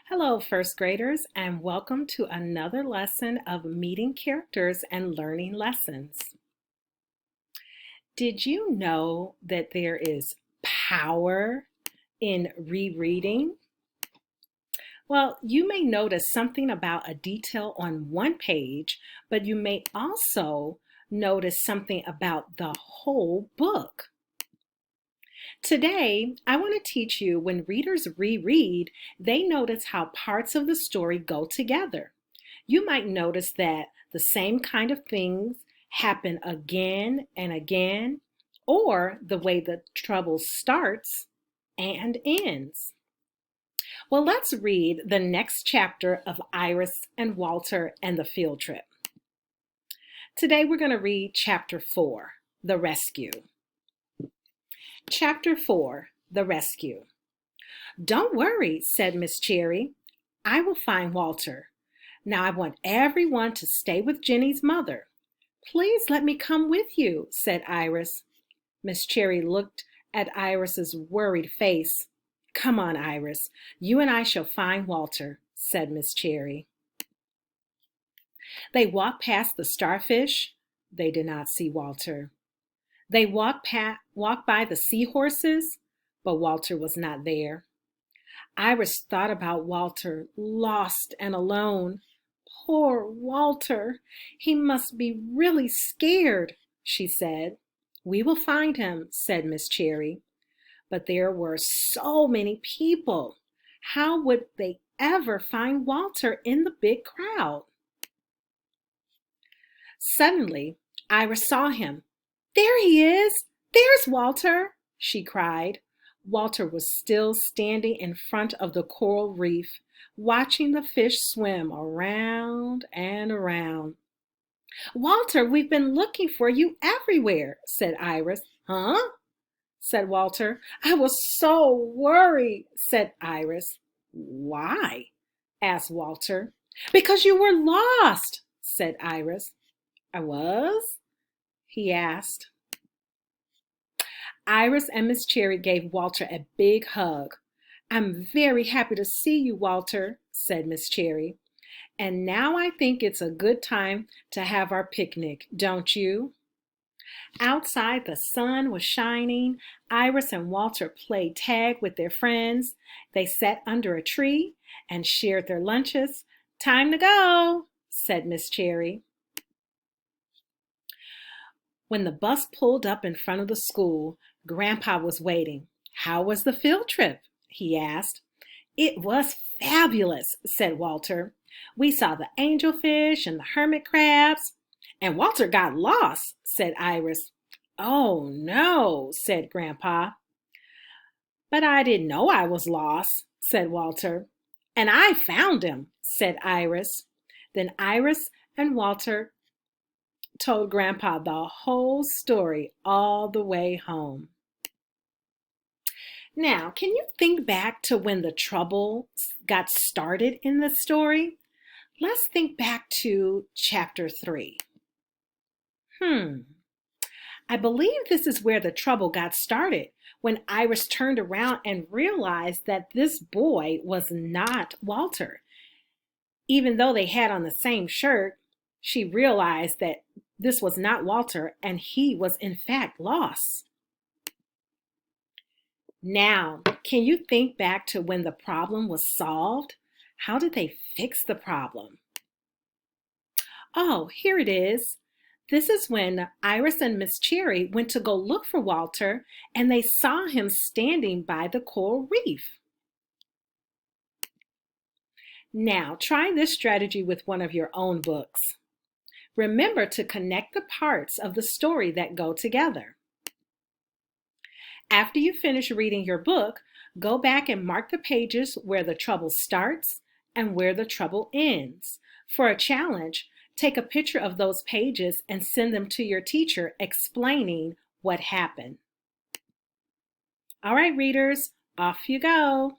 Hello, first graders, and welcome to another lesson of meeting characters and learning lessons. Did you know that there is power in rereading? Well, you may notice something about a detail on one page, but you may also notice something about the whole book. Today, I want to teach you when readers reread, they notice how parts of the story go together. You might notice that the same kind of things happen again and again, or the way the trouble starts and ends. Well, let's read the next chapter of Iris and Walter and the field trip. Today, we're going to read chapter 4, The Rescue. Chapter 4, The Rescue. "Don't worry," said Miss Cherry. "I will find Walter. Now I want everyone to stay with Jenny's mother." "Please let me come with you," said Iris. Miss Cherry looked at Iris's worried face. "Come on, Iris. You and I shall find Walter," said Miss Cherry. They walked past the starfish. They did not see Walter. They walked by the seahorses, but Walter was not there. Iris thought about Walter, lost and alone. "Poor Walter, he must be really scared," she said. "We will find him," said Miss Cherry. But there were so many people. How would they ever find Walter in the big crowd? Suddenly, Iris saw him. "There he is! There's Walter!" she cried. Walter was still standing in front of the coral reef, watching the fish swim around and around. "Walter, we've been looking for you everywhere," said Iris. "Huh?" said Walter. "I was so worried," said Iris. "Why?" asked Walter. "Because you were lost," said Iris. "I was?" he asked. Iris and Miss Cherry gave Walter a big hug. "I'm very happy to see you, Walter," said Miss Cherry. "And now I think it's a good time to have our picnic, don't you?" Outside, the sun was shining. Iris and Walter played tag with their friends. They sat under a tree and shared their lunches. "Time to go," said Miss Cherry. When the bus pulled up in front of the school, Grandpa was waiting. "How was the field trip?" he asked. "It was fabulous," said Walter. "We saw the angelfish and the hermit crabs." "And Walter got lost," said Iris. "Oh, no," said Grandpa. "But I didn't know I was lost," said Walter. "And I found him," said Iris. Then Iris and Walter told Grandpa the whole story all the way home. Now, can you think back to when the trouble got started in the story? Let's think back to chapter 3. I believe this is where the trouble got started, when Iris turned around and realized that this boy was not Walter. Even though they had on the same shirt, she realized that this was not Walter and he was in fact lost. Now, can you think back to when the problem was solved? How did they fix the problem? Oh, here it is. This is when Iris and Miss Cherry went to go look for Walter, and they saw him standing by the coral reef. Now, try this strategy with one of your own books. Remember to connect the parts of the story that go together. After you finish reading your book, go back and mark the pages where the trouble starts and where the trouble ends. For a challenge, take a picture of those pages and send them to your teacher explaining what happened. All right, readers, off you go.